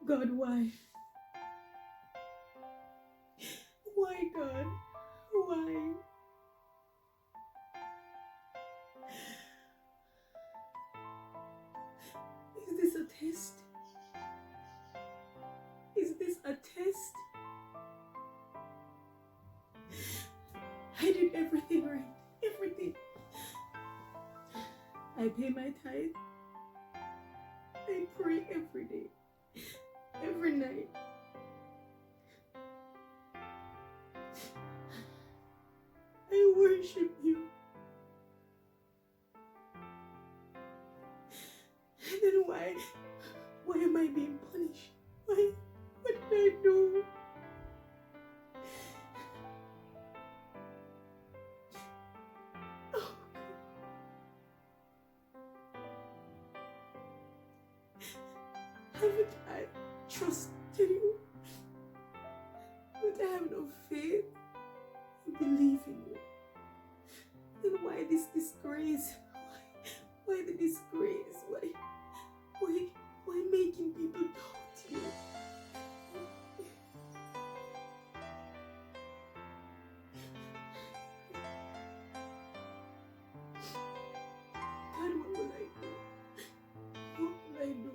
God, why? Why, God? Why? Is this a test? Is this a test? I did everything right. Everything. I pay my tithe. I pray every day. Every night. I worship you. And then why? Why am I being punished? Why? What did I do? Oh, haven't I trusted you? But I have no faith to believe in you. Then why this disgrace? Why the disgrace? Why making people doubt you? God, what will I do? What will I do?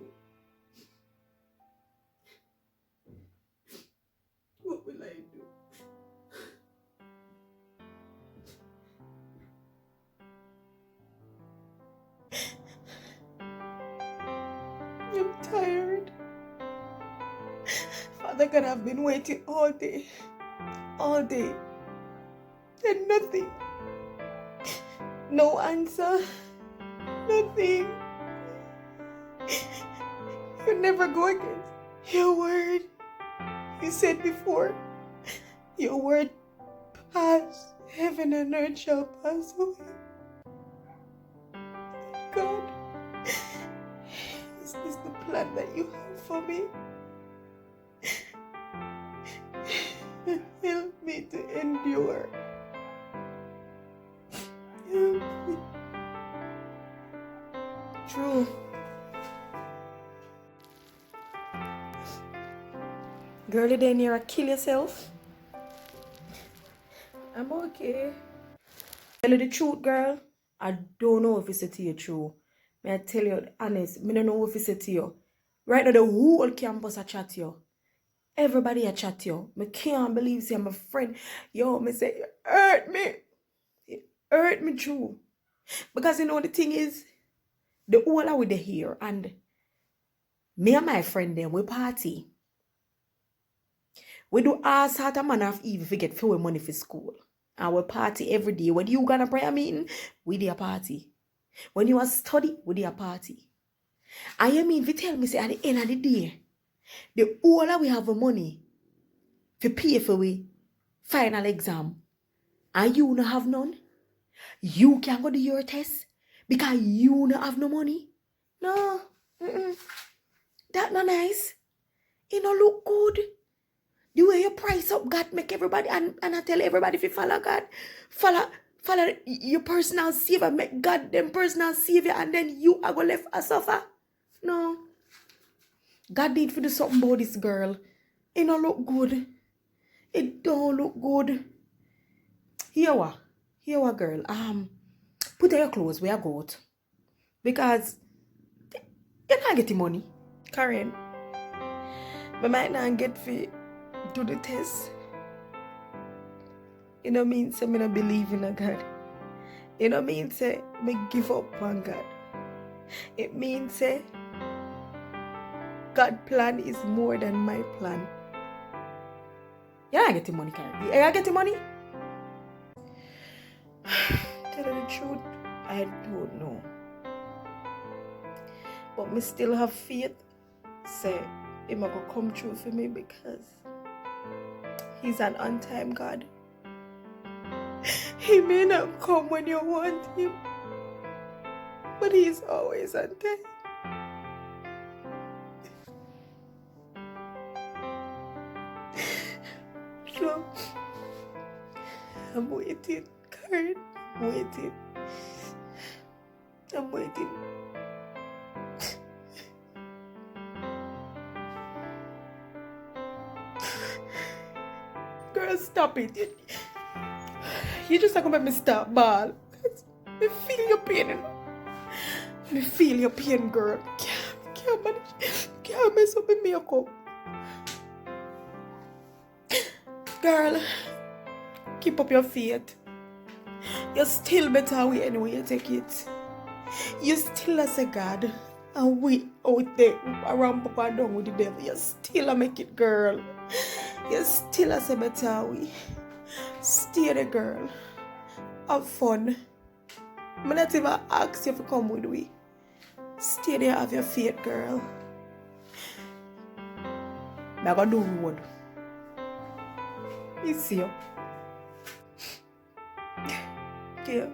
What will I do? I'm tired. Father God, I've been waiting all day, and nothing. No answer, nothing. You never go against your word. You said before, your word pass, heaven and earth shall pass away. God, is this the plan that you have for me? Help me to endure. Help me. True. Girl, you didn't near kill yourself? I'm okay. Tell you the truth, girl. I don't know if it's a to you true. May I tell you honest, I don't know if it's a to you. Right now, the whole campus a chat you. Everybody a chat you. I can't believe say I'm a friend. Yo, me say, you hurt me. You hurt me true. Because you know the thing is, the whole are with the here and me and my friend them, we party. We do all sort of manner of evil if we get full money for school. And we party every day. When you gonna prayer meeting, we do a party. When you a study, we do a party. And you mean if you tell me say at the end of the day, the whole we have money to pay for we final exam, and you not have none, you can go do your test because you not have no money. No, that not nice. It no look good. The way you price up God make everybody and I tell everybody if you follow God, follow your personal savior, make God them personal savior, and then you are gonna left a suffer. No. God did for do something about this girl. It don't look good. It don't look good. Here what girl. Put on your clothes where you go out. Because you're not getting money. Karen. I might not get to do the test. You know what I mean? Say me not believe in a God. You know what I mean? Say me give up on God. It means say God's plan is more than my plan. You're not getting money, Karen. You're getting money? Tell you the truth, I don't know. But me still have faith. Say, He might come true for me because He's an on-time God. He may not come when you want Him, but He's always on time. So, I'm waiting, Karen. I'm waiting. Just stop it. You just like make me stop, ball. I feel your pain. I feel your pain, girl. Can't manage. Can't mess up with makeup. Girl, keep up your faith. You're still better away anyway you take it. You still as a God. And we out there around Papa down with the devil. You still a make it, girl. You still as a better way. Stay there, girl. Have fun. I'm not even ask you to come with me. Stay there, have your faith, girl. I'm gonna do road. You see you. Yeah.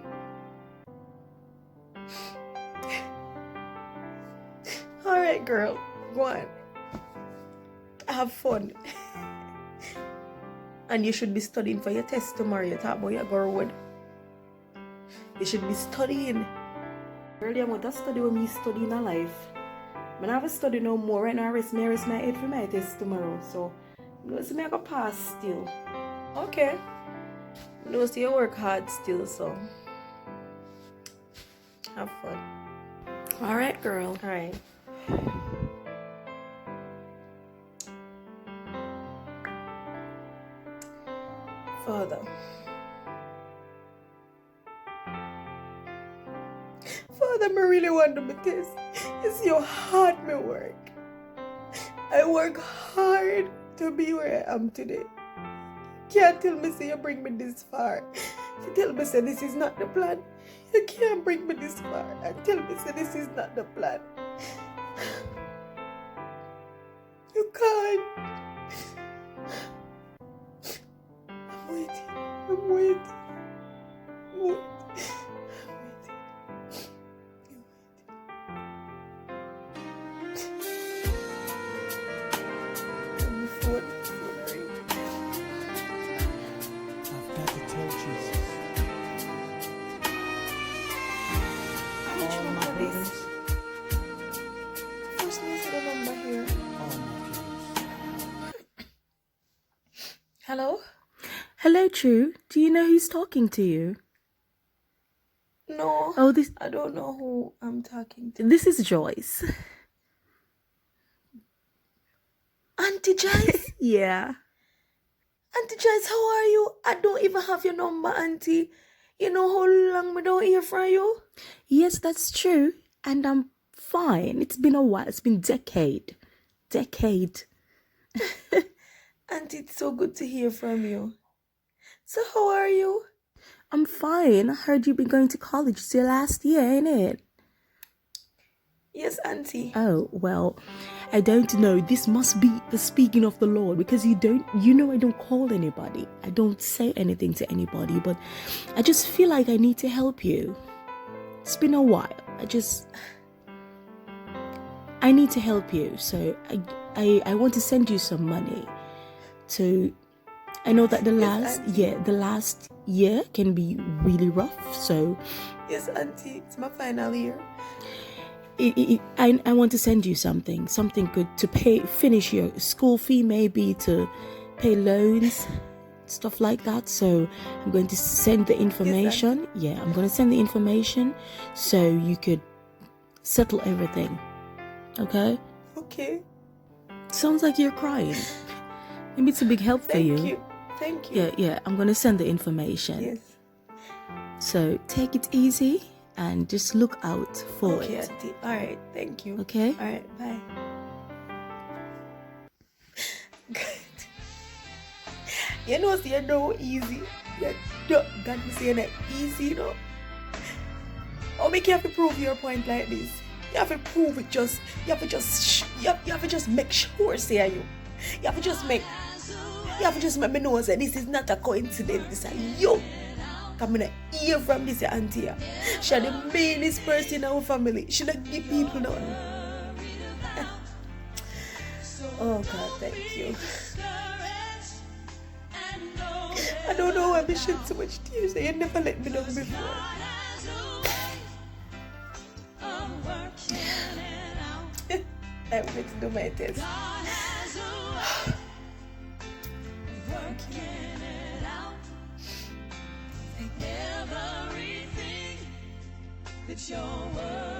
Alright, girl. Go on. Have fun. And you should be studying for your test tomorrow. You talk about your girl. You should be studying. Earlier, I'm going to study when me study in a life. I don't have to study no more. Right now, I rest my head for my test tomorrow. So, you know, so I can pass still. Okay. You know, so you work hard still, so. Have fun. Alright, girl. Alright. Father. Father, I really want to be this. It's your hard me work. I work hard to be where I am today. You can't tell me say you bring me this far. You tell me say this is not the plan. You can't bring me this far and tell me say this is not the plan. You can't. I'm waiting. I'm waiting. I'm waiting. Hello? Hello, True. Do you know who's talking to you? No. Oh, I don't know who I'm talking to. This is Joyce. Auntie Joyce? Yeah. Auntie Joyce, how are you? I don't even have your number, Auntie. You know how long we don't hear from you? Yes, that's true. And I'm fine. It's been a while. It's been decade. Auntie, it's so good to hear from you. So how are you? I'm fine. I heard you've been going to college. It's your last year, ain't it? Yes, Auntie. Oh, well, I don't know. This must be the speaking of the Lord, because I don't call anybody. I don't say anything to anybody, but I just feel like I need to help you. It's been a while. I need to help you. So I want to send you some money. So I know that the last year can be really rough. So yes, Auntie, it's my final year. I want to send you something good to finish your school fee, maybe to pay loans, stuff like that. So I'm going to send the information. Yes, I'm going to send the information so you could settle everything. Okay? Okay. Sounds like you're crying. Maybe it's a big help for you. Thank you. Yeah. I'm going to send the information. Yes. So take it easy and just look out for it. it. Auntie. All right. Thank you. Okay? All right. Bye. You know, say you know easy. You don't got me saying that easy, you know. Or make you have to prove your point like this. You have to prove it you have to just make sure, say you. You have to just make me know that this is not a coincidence. This is you. I'm gonna hear from this auntie. She's the meanest person in our family. She don't give people nothing. Oh God, thank you. I don't know why I shed so much tears. You never let me know before. I'm going to do my test. Thank you. it's your world.